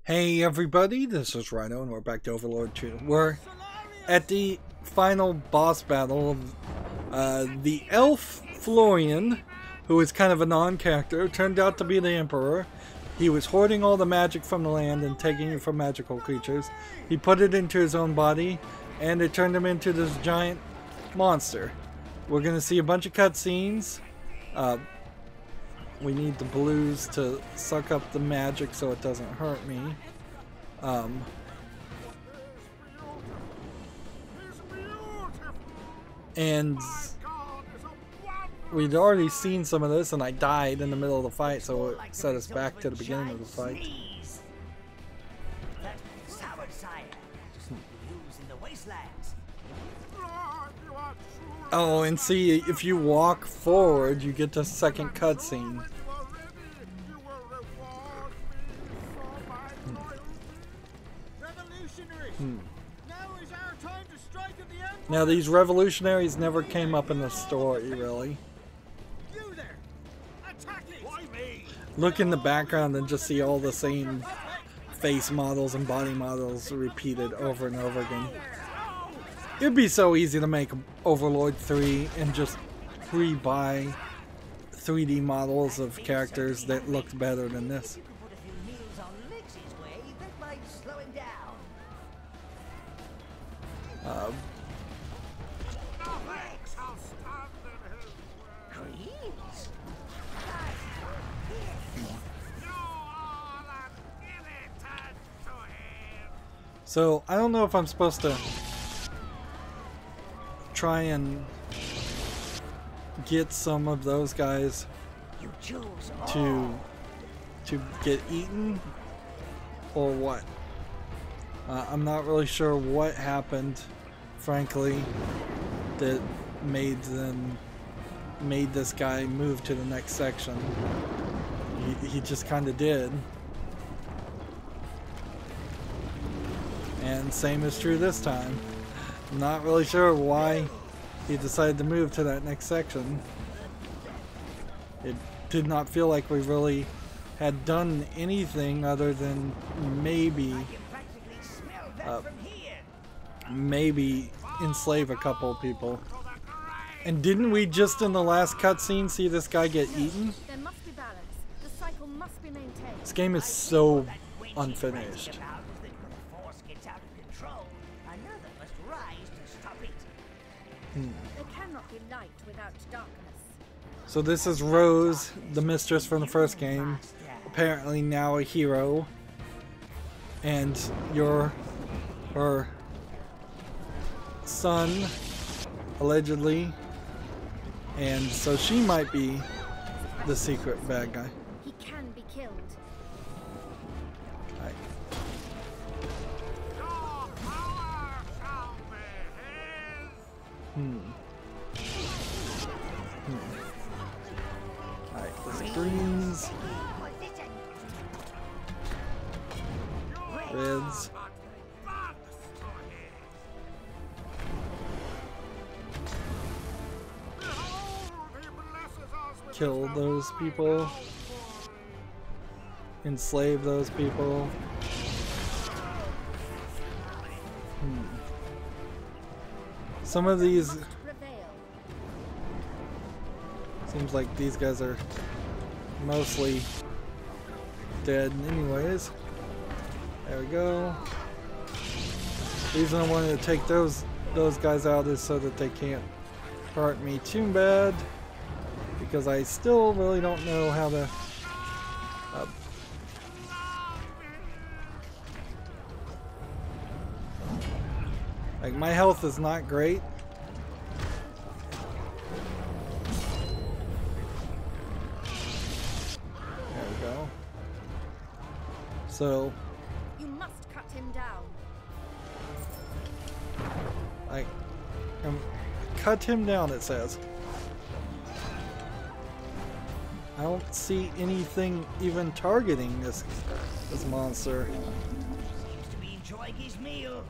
Hey everybody, this is Rydo and we're back to Overlord II. We're at the final boss battle of the elf Florian, who is kind of a non-character, turned out to be the Emperor. He was hoarding all the magic from the land and taking it from magical creatures. He put it into his own body and it turned him into this giant monster. We're going to see a bunch of cutscenes. We need the blues to suck up the magic so it doesn't hurt me. And we'd already seen some of this and I died in the middle of the fight, so it set us back to the beginning of the fight. Oh, and see, if you walk forward, you get the second cutscene. Now, these revolutionaries never came up in the story, really. Look in the background and just see all the same face models and body models repeated over and over again. It'd be so easy to make Overlord 3 and just pre-buy 3D models of characters that looked better than this. So, I don't know if I'm supposed to try and get some of those guys to get eaten or what. I'm not really sure what happened, frankly, that made this guy move to the next section. He just kind of did. And same is true this time. I'm not really sure why he decided to move to that next section. It did not feel like we really had done anything other than maybe enslave a couple of people. And didn't we just in the last cutscene see this guy get eaten? There must be balance. The cycle must be maintained. This game is so unfinished. There cannot be light without darkness. So this is Rose, the mistress from the first game, apparently now a hero, and you're her son, allegedly, and so she might be the secret bad guy. He can be killed. Right. Alright, there's greens. Reds. Kill those people. Enslave those people. Some of these... Seems like these guys are mostly dead anyways. There we go. The reason I wanted to take those guys out is so that they can't hurt me too bad. Because I still really don't know how to... like, my health is not great. There we go. So... You must cut him down. Cut him down, it says. I don't see anything even targeting this monster. Seems to be enjoying his meal.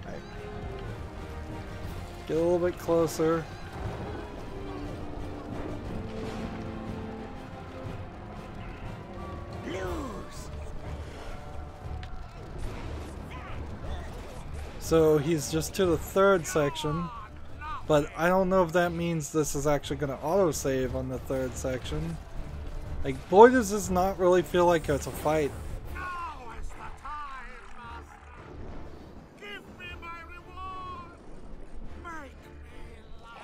Right. Get a little bit closer. So he's just to the third section. But I don't know if that means this is actually going to autosave on the third section. Like, boy, does this not really feel like it's a fight. Now is the time, Master. Give me my reward. Make me like.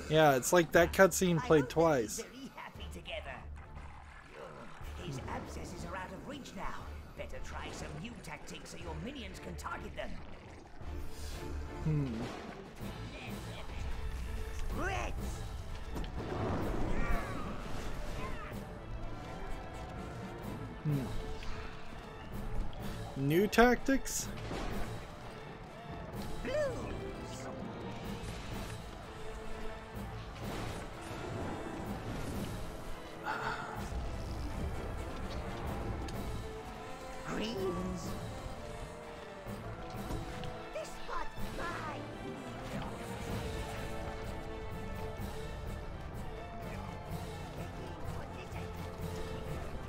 Yeah, it's like that cutscene played twice. Very happy together. His abscesses are out of reach now. Better try some new tactics so your minions can target them. Reds! New tactics? Blues! Greens! This spot mine!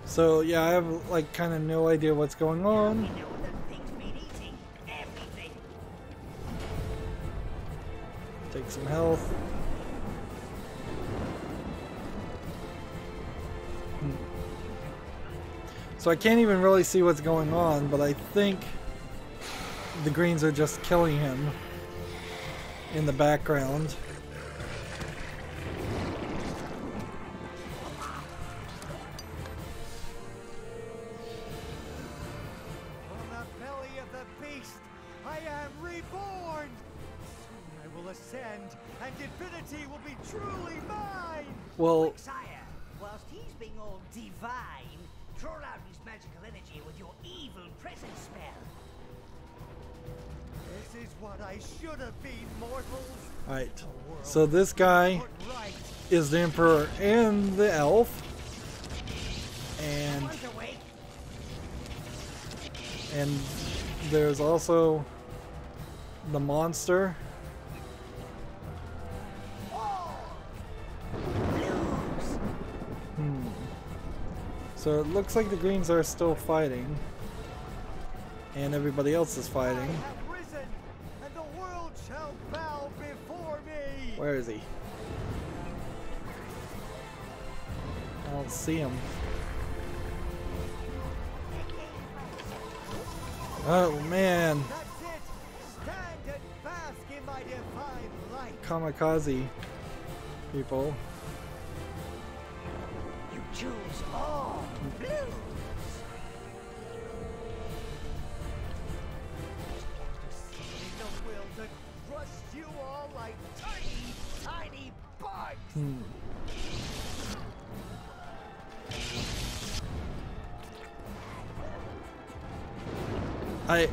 So yeah, I have like kind of no idea what's going on. You know the thing's been eating everything. Take some health. So I can't even really see what's going on, but I think the greens are just killing him in the background. On the belly of the beast, I am reborn. Soon I will ascend, and divinity will be truly mine. Well, Sire, whilst he's being all divine, draw out his magical energy with your evil presence spell. This is what I should have been, mortals. alright. So this guy Put right. is the Emperor and the Elf. And One's awake. And there's also the monster. Blues! So it looks like the greens are still fighting. And everybody else is I fighting. have risen, and the world shall bow before me. Where is he? I don't see him. Oh man. That's it. Stand and bask in my divine light. Kamikaze people. You choose all blues! In the will to crush you all like tiny, tiny bugs. I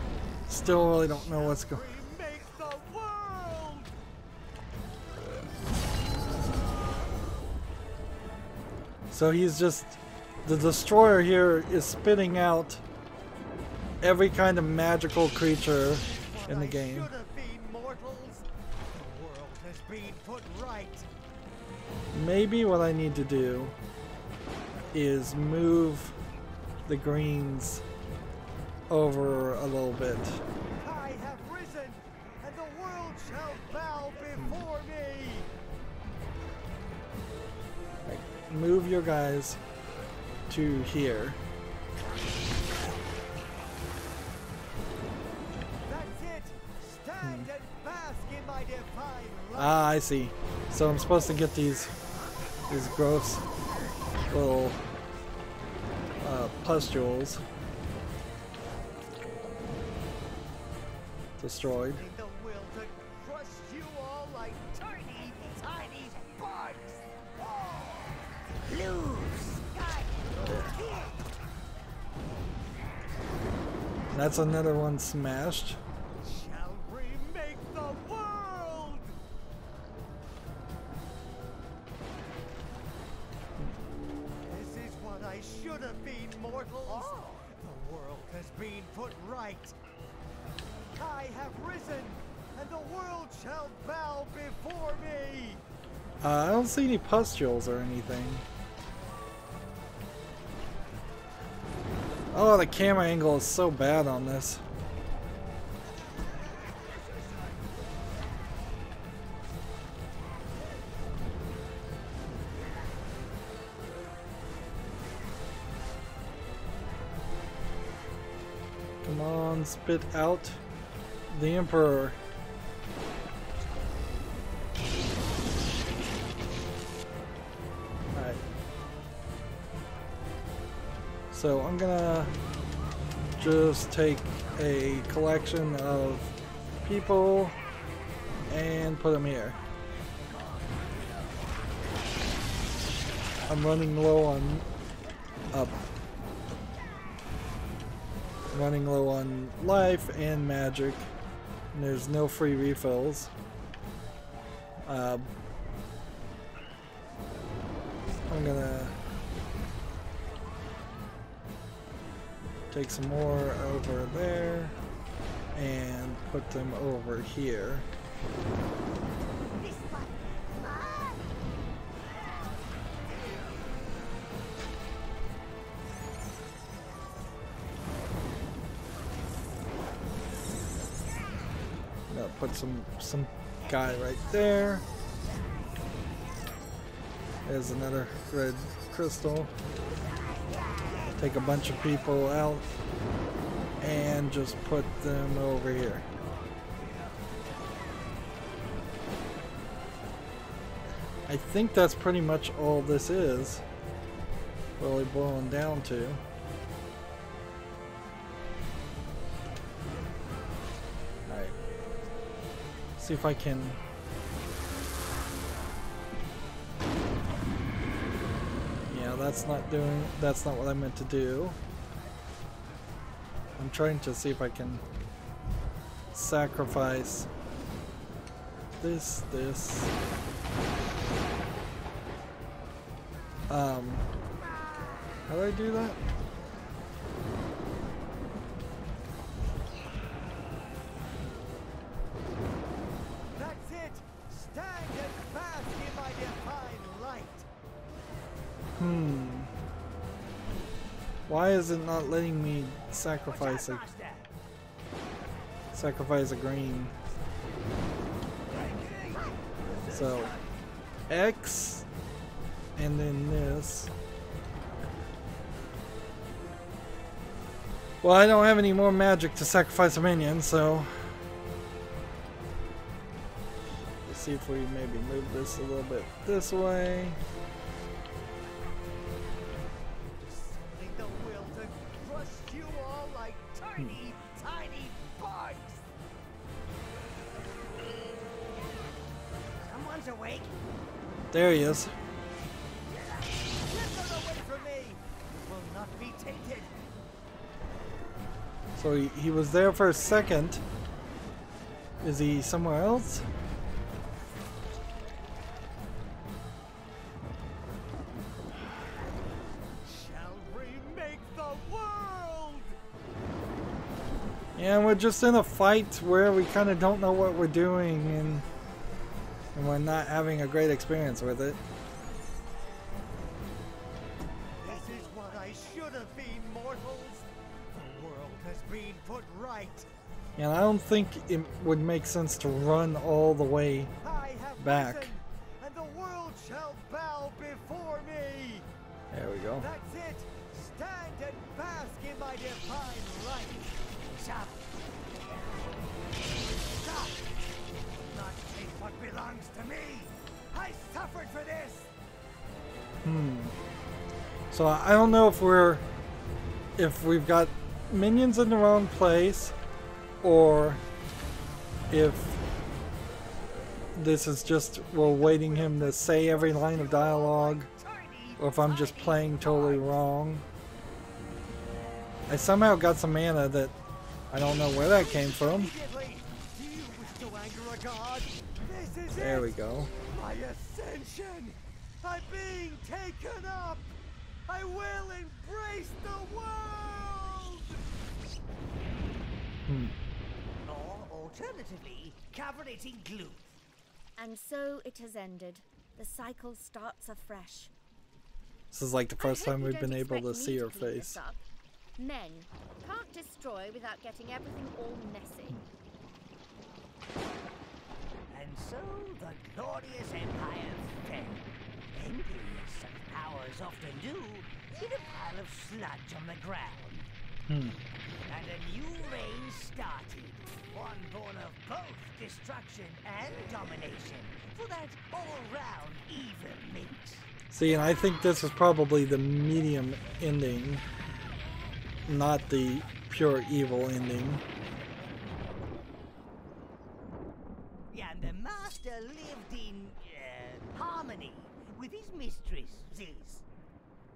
still really don't know what's going. Remake the world. So he's just, the destroyer here is spitting out every kind of magical creature in the game. Should have been mortals. The world has been put right. Maybe what I need to do is move the greens over a little bit. I have risen, and the world shall bow before me. Move your guys to here. That's it. Stand and bask in my divine light. Ah, I see. So I'm supposed to get these gross little pustules destroyed. In the will to crush you all like tiny, tiny bugs. Blues! Sky! That's another one smashed. Shall remake the world. This is what I should have been, mortals. The world has been put right. I have risen, and the world shall bow before me. I don't see any pustules or anything. Oh, the camera angle is so bad on this. Come on, spit out the Emperor. Alright. So I'm gonna just take a collection of people and put them here. I'm running low on running low on life and magic, and there's no free refills. I'm gonna take some more over there and put them over here. Put some guy right there. There's another red crystal. Take a bunch of people out and just put them over here. I think that's pretty much all this is really boiling down to. See if I can that's not what I meant to do. I'm trying to see if I can sacrifice this. How do I do that? Why is it not letting me sacrifice a green? So X and then this. Well, I don't have any more magic to sacrifice a minion, so let's see if we maybe move this a little bit this way. Tiny bugs. Someone's awake. There he is. Get them away from me! Will not be tainted. So he was there for a second. Is he somewhere else? Yeah, we're just in a fight where we kind of don't know what we're doing, and we're not having a great experience with it. This is what I should have been, mortals. The world has been put right. And I don't think it would make sense to run all the way back. Risen, and the world shall bow before me. There we go. That's it. Stand and bask in my divine light. Stop. Stop. Not take what belongs to me. I suffered for this. So I don't know if we've got minions in the wrong place, or if this is just we're waiting him to say every line of dialogue, or if I'm just playing totally wrong. I somehow got some mana that I don't know where that came from. There we go. My ascension! I'm being taken up! I will embrace the world! Or alternatively, cover it in glue. And so it has ended. The cycle starts afresh. This is like the first time we've been able to see her face. Men can't destroy without getting everything all messy. And so the glorious empire fell, ending, as such powers often do, in a pile of sludge on the ground. And a new reign started, one born of both destruction and domination, for that all-round evil mix. See, and I think this is probably the medium ending, not the pure evil ending. And the master lived in harmony with his mistresses.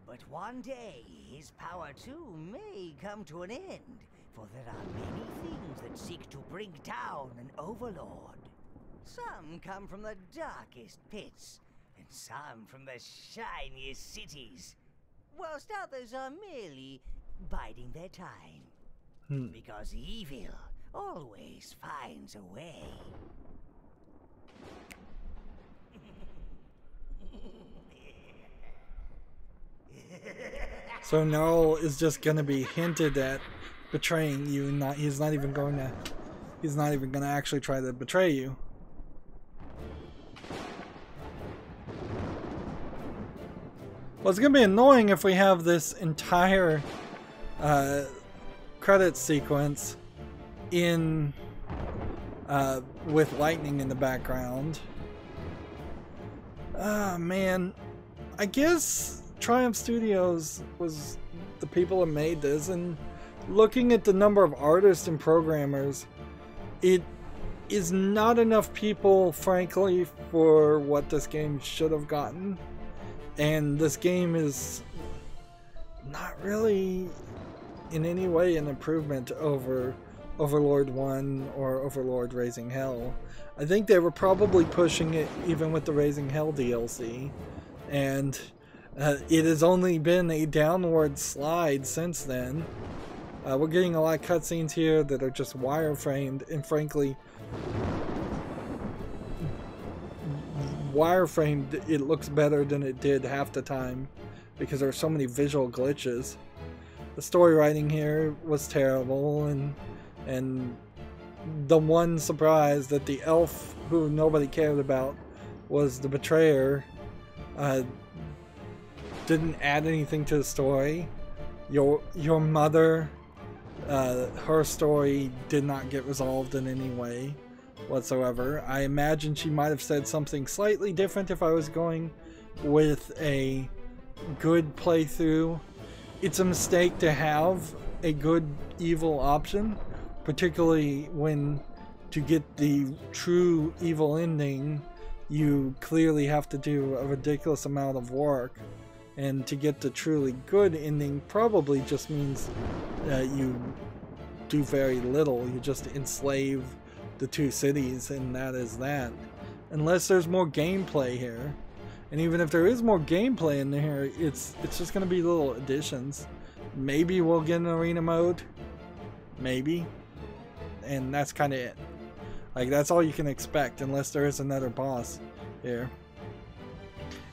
But one day, his power too may come to an end, for there are many things that seek to bring down an overlord. Some come from the darkest pits, and some from the shiniest cities, whilst others are merely biding their time. Because evil always finds a way. So Gnarl is just gonna be hinted at betraying you, he's not even gonna actually try to betray you. Well, it's gonna be annoying if we have this entire credit sequence in with lightning in the background. Ah, man. I guess Triumph Studios was the people that made this, and looking at the number of artists and programmers, it is not enough people, frankly, for what this game should have gotten. And this game is not really in any way an improvement over Overlord 1 or Overlord Raising Hell. I think they were probably pushing it even with the Raising Hell DLC, and it has only been a downward slide since then. We're getting a lot of cutscenes here that are just wireframed, and frankly, wireframed, it looks better than it did half the time because there are so many visual glitches. The story writing here was terrible, and the one surprise that the elf who nobody cared about was the betrayer didn't add anything to the story. Your mother, her story did not get resolved in any way whatsoever. I imagine she might have said something slightly different if I was going with a good playthrough. It's a mistake to have a good evil option, particularly when to get the true evil ending you clearly have to do a ridiculous amount of work, and to get the truly good ending probably just means you do very little. You just enslave the two cities, and that is that. Unless there's more gameplay here, and even if there is more gameplay in here, it's just going to be little additions. Maybe we'll get an arena mode, maybe, and that's kind of it. Like, that's all you can expect unless there is another boss here.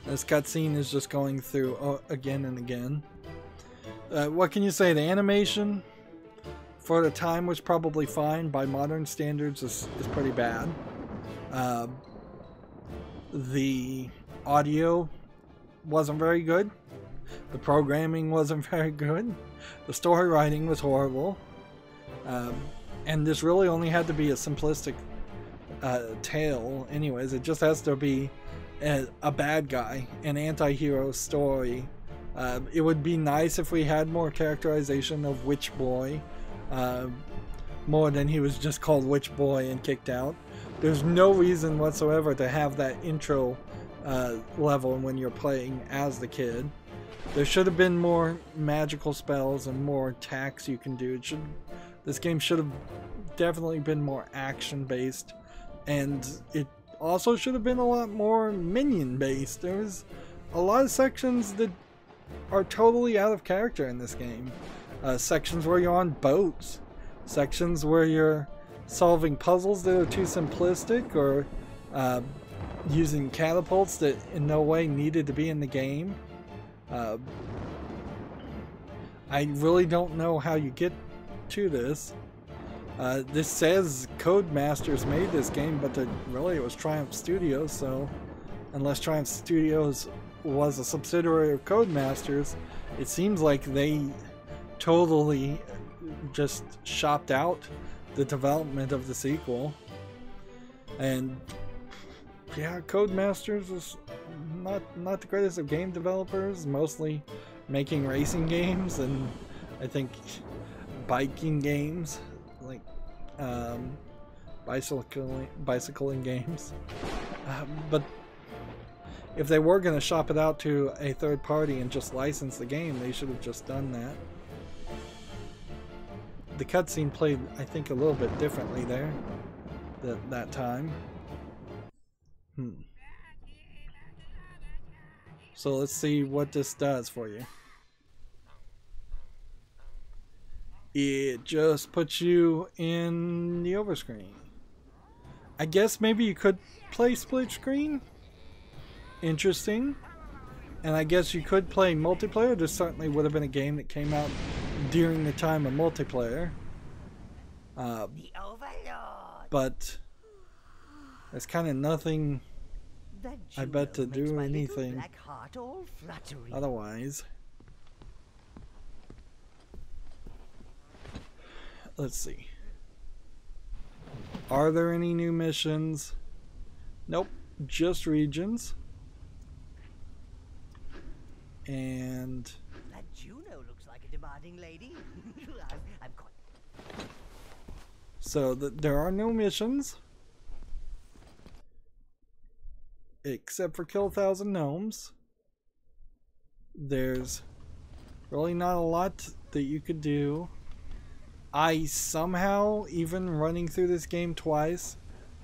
This cutscene is just going through again and again. What can you say? The animation for the time was probably fine. By modern standards is pretty bad. The audio wasn't very good. The programming wasn't very good. The story writing was horrible. And this really only had to be a simplistic tale anyways. It just has to be a bad guy, an anti-hero story. It would be nice if we had more characterization of Witch Boy, more than he was just called Witch Boy and kicked out. There's no reason whatsoever to have that intro level when you're playing as the kid. There should have been more magical spells and more attacks you can do. This game should have definitely been more action based, and it also should have been a lot more minion based. There's a lot of sections that are totally out of character in this game. Sections where you're on boats, sections where you're solving puzzles that are too simplistic, or using catapults that in no way needed to be in the game. I really don't know how you get to this. This says Codemasters made this game, but really it was Triumph Studios, so unless Triumph Studios was a subsidiary of Codemasters, it seems like they totally just shopped out the development of the sequel. And yeah, Codemasters is not the greatest of game developers, mostly making racing games and I think biking games, like bicycling games. But if they were going to shop it out to a third party and just license the game, they should have just done that. The cutscene played, I think, a little bit differently there that time. So let's see what this does for you. It just puts you in the overscreen. I guess maybe you could play split screen. Interesting. And I guess you could play multiplayer. This certainly would have been a game that came out during the time of multiplayer. The Overlord. But there's kind of nothing, I bet, to do anything otherwise. Let's see. Are there any new missions? Nope, just regions. And that Juno looks like a demanding lady. I'm quite... So there are no missions. Except for kill 1,000 gnomes. There's really not a lot that you could do. I somehow, even running through this game twice,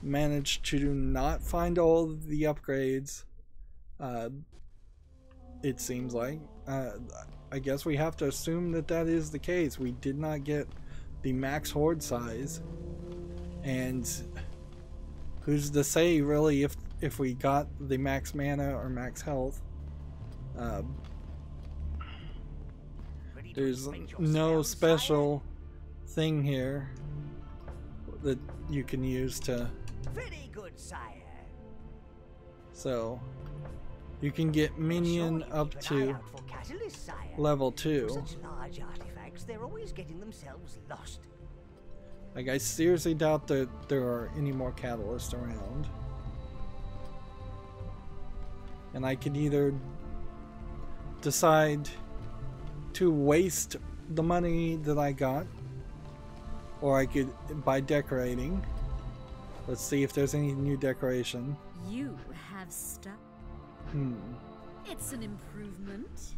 managed to not find all the upgrades. It seems like. I guess we have to assume that that is the case. We did not get the max horde size. And who's to say, really, if we got the max mana or max health. There's no special thing here that you can use to... Very good, sire. So you can get Minion up to level 2. Such large artifacts, they're always getting themselves lost. Like, I seriously doubt that there are any more catalysts around. And I could either decide to waste the money that I got, or I could buy decorating. Let's see if there's any new decoration. You have stuff. It's an improvement.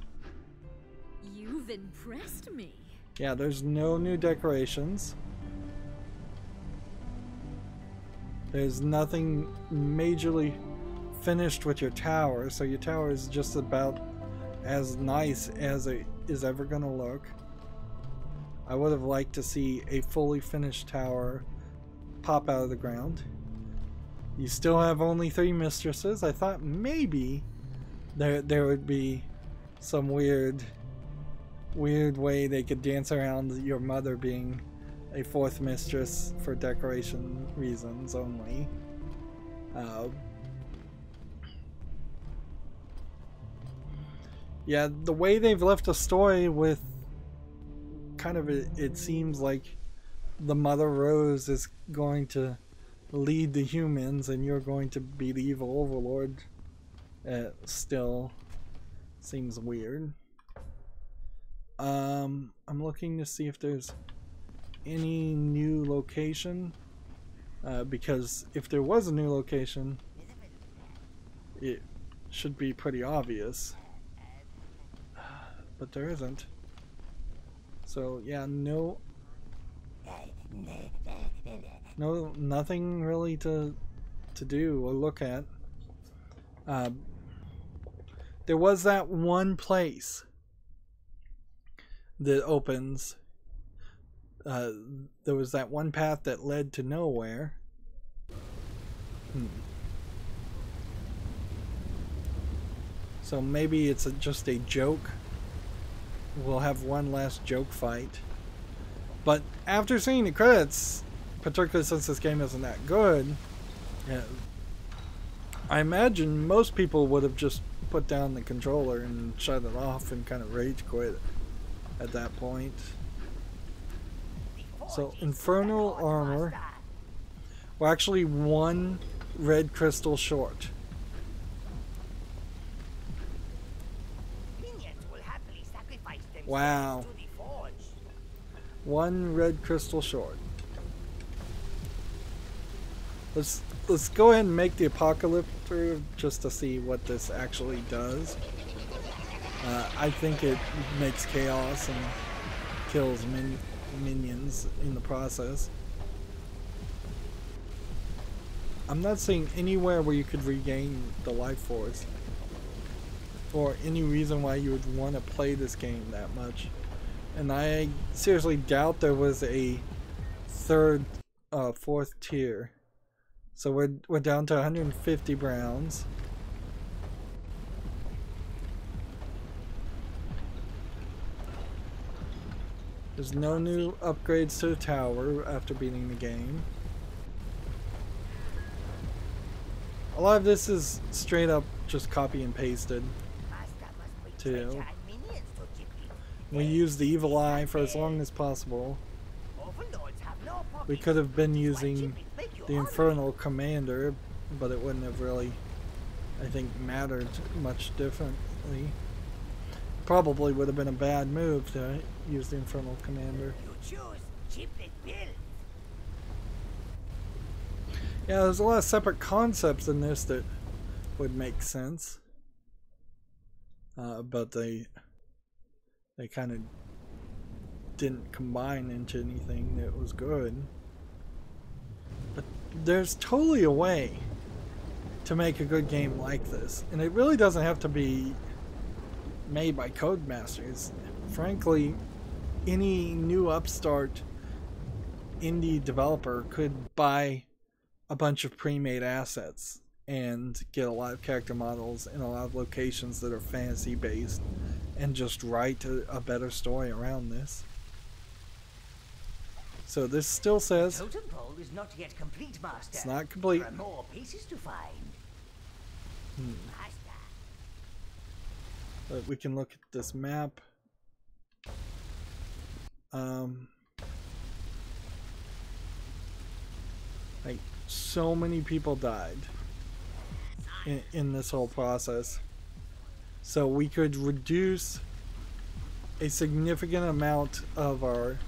You've impressed me. Yeah, there's no new decorations. There's nothing majorly finished with your tower, so your tower is just about as nice as it is ever gonna look. I would have liked to see a fully finished tower pop out of the ground. You still have only 3 mistresses. I thought maybe there would be some weird way they could dance around your mother being a 4th mistress for decoration reasons only. Yeah, the way they've left a story with kind of it seems like the Mother Rose is going to lead the humans and you're going to be the evil overlord. Still seems weird. I'm looking to see if there's any new location, because if there was a new location, it should be pretty obvious, but there isn't. So yeah, nothing really to do or look at. There was that one place that opens. There was that one path that led to nowhere. So maybe it's just a joke we'll have one last joke fight. But after seeing the credits, particularly since this game isn't that good, I imagine most people would have just put down the controller and shut it off and kind of rage quit at that point. So, infernal armor. We're actually one red crystal short. Wow. One red crystal short. Let's go ahead and make the apocalypse through just to see what this actually does. I think it makes chaos and kills minions in the process. I'm not seeing anywhere where you could regain the life force, or any reason why you would want to play this game that much. And I seriously doubt there was a fourth tier. So we're down to 150 browns. There's no new upgrades to the tower after beating the game. A lot of this is straight up just copy and pasted too. We used the evil eye for as long as possible. We could have been using the infernal commander, but it wouldn't have really, I think, mattered much differently. Probably would have been a bad move to use the infernal commander. Yeah, there's a lot of separate concepts in this that would make sense, but they kind of didn't combine into anything that was good. But there's totally a way to make a good game like this, and it really doesn't have to be made by Codemasters. Frankly, any new upstart indie developer could buy a bunch of pre-made assets and get a lot of character models in a lot of locations that are fantasy based and just write a better story around this. So this still says Totem pole is not yet complete, Master. It's not complete. There are more pieces to find. Master. But we can look at this map. Like, so many people died in this whole process. So we could reduce a significant amount of our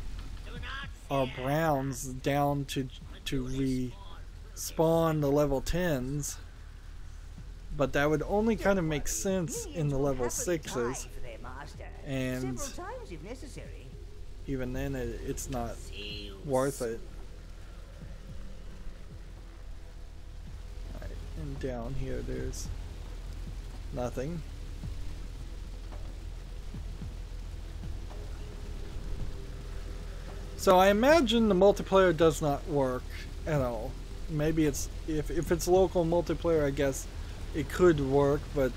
browns down to respawn the level 10s, but that would only kind of make sense in the level 6s, and even then it's not worth it. Right, and down here there's nothing. So I imagine the multiplayer does not work at all. Maybe it's if it's local multiplayer, I guess it could work, but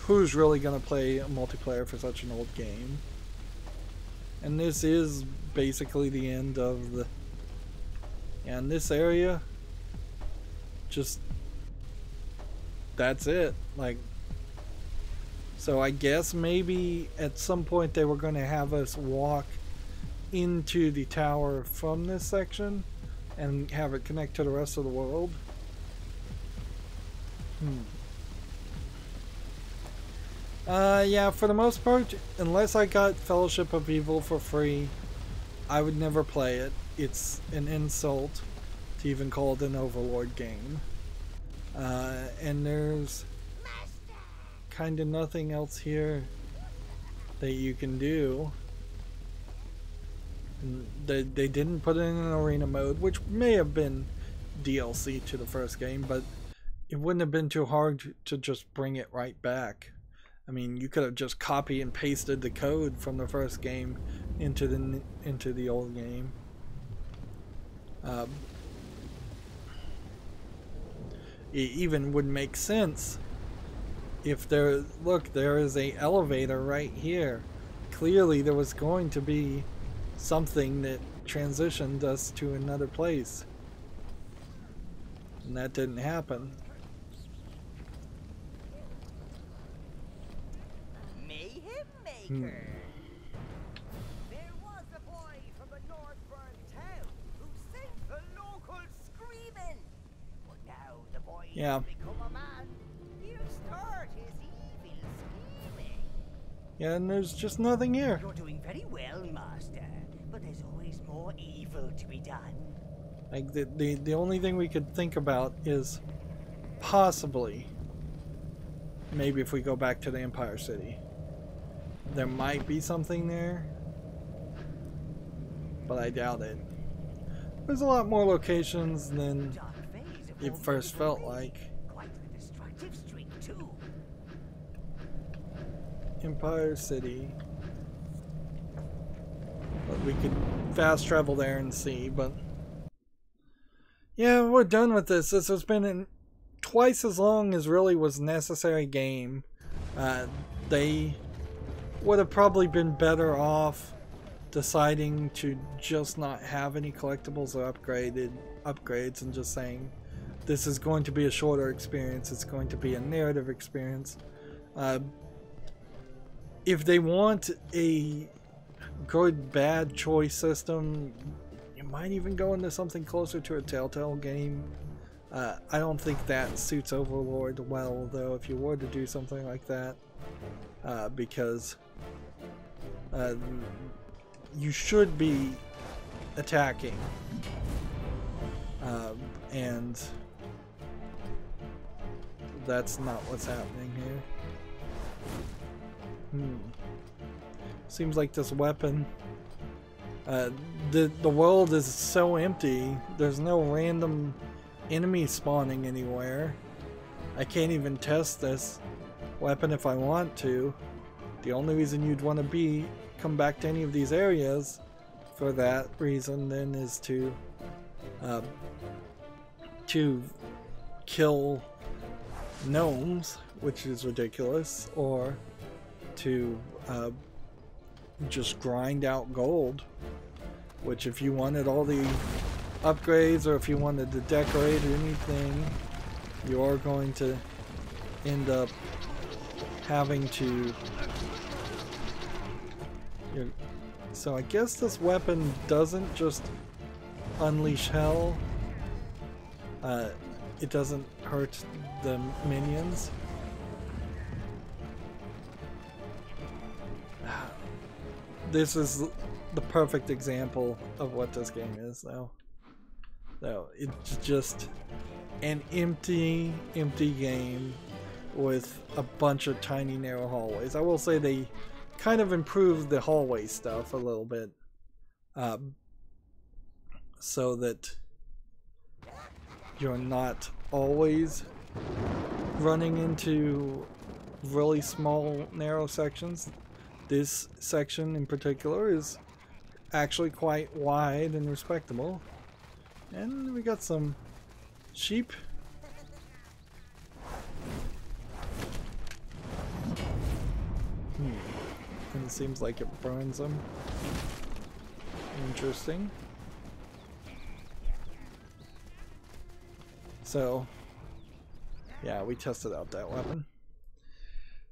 who's really gonna play a multiplayer for such an old game? And this is basically the end of the. And this area, just that's it. Like, so I guess maybe at some point they were gonna have us walk into the tower from this section and have it connect to the rest of the world. Yeah, for the most part, unless I got Fellowship of Evil for free, I would never play it. It's an insult to even call it an Overlord game. And there's kind of nothing else here that you can do. They didn't put it in an arena mode, which may have been DLC to the first game, but it wouldn't have been too hard to just bring it right back. I mean, you could have just copy and pasted the code from the first game into the old game. It even would make sense if there is a elevator right here, clearly there was going to be something that transitioned us to another place. And that didn't happen. Mayhem Maker. There was a boy from the Northburn town who sent the locals screaming. But now the boy Yeah. has become a man. He'll start his evil scheming. Yeah, and there's just nothing here. You're doing very well, Master. But there's always more evil to be done. Like the only thing we could think about is possibly maybe if we go back to the Empire City. There might be something there, but I doubt it. There's a lot more locations than Dark phase of it all first evil felt ways. like. Quite the destructive streak too. Empire City. But we could fast travel there and see, but yeah, we're done with this. This has been twice as long as really was necessary game. They would have probably been better off deciding to just not have any collectibles or upgrades and just saying this is going to be a shorter experience. It's going to be a narrative experience. If they want a good bad choice system, you might even go into something closer to a Telltale game. I don't think that suits Overlord well, though, if you were to do something like that, because you should be attacking, and that's not what's happening here. Seems like this weapon, the world is so empty, there's no random enemy spawning anywhere. I can't even test this weapon if I want to. The only reason you'd want to come back to any of these areas for that reason then is to kill gnomes, which is ridiculous, or to just grind out gold, which if you wanted all the upgrades or if you wanted to decorate or anything, you are going to end up having to. So I guess this weapon doesn't just unleash hell. It doesn't hurt the minions. This is the perfect example of what this game is, though. So it's just an empty game with a bunch of tiny narrow hallways. I will say they kind of improved the hallway stuff a little bit, so that you're not always running into really small narrow sections. This section in particular is actually quite wide and respectable. And we got some sheep. And it seems like it burns them. Interesting. So, yeah, we tested out that weapon.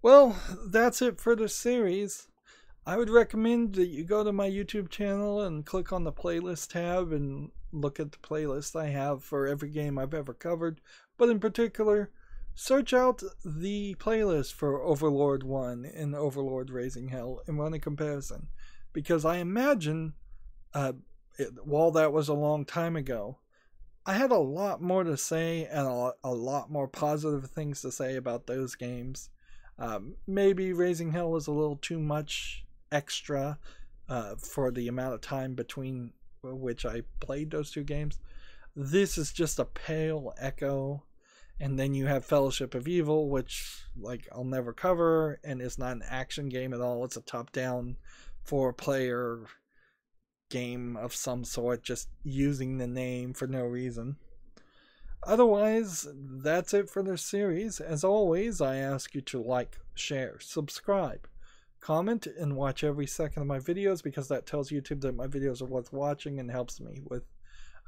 Well, that's it for the series. I would recommend that you go to my YouTube channel and click on the playlist tab and look at the playlist I have for every game I've ever covered. But in particular, search out the playlist for Overlord 1 and Overlord Raising Hell and run a comparison. Because I imagine, while that was a long time ago, I had a lot more to say and a lot more positive things to say about those games. Maybe Raising Hell was a little too much extra for the amount of time between which I played those two games. This is just a pale echo. And then you have Fellowship of Evil, which I'll never cover, and it's not an action game at all. It's a top-down 4-player game of some sort, just using the name for no reason. Otherwise, that's it for this series. As always, I ask you to like, share, subscribe, comment and watch every second of my videos, because that tells YouTube that my videos are worth watching and helps me with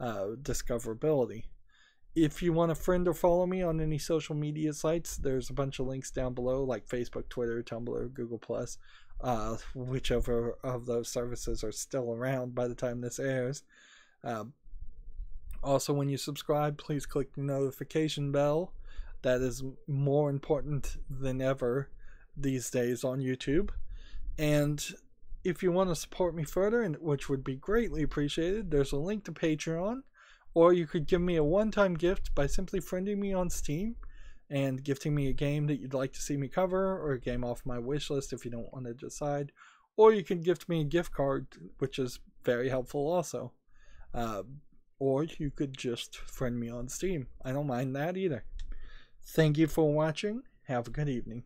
discoverability. If you want to friend or follow me on any social media sites, there's a bunch of links down below, like Facebook, Twitter, Tumblr, Google+, whichever of those services are still around by the time this airs. Also, when you subscribe, please click the notification bell. That is more important than ever these days on YouTube. And if you want to support me further, and which would be greatly appreciated, there's a link to Patreon. Or you could give me a one-time gift by simply friending me on Steam and gifting me a game that you'd like to see me cover, or a game off my wish list if you don't want to decide. Or you can gift me a gift card, which is very helpful also. Or you could just friend me on Steam. I don't mind that either. Thank you for watching. Have a good evening.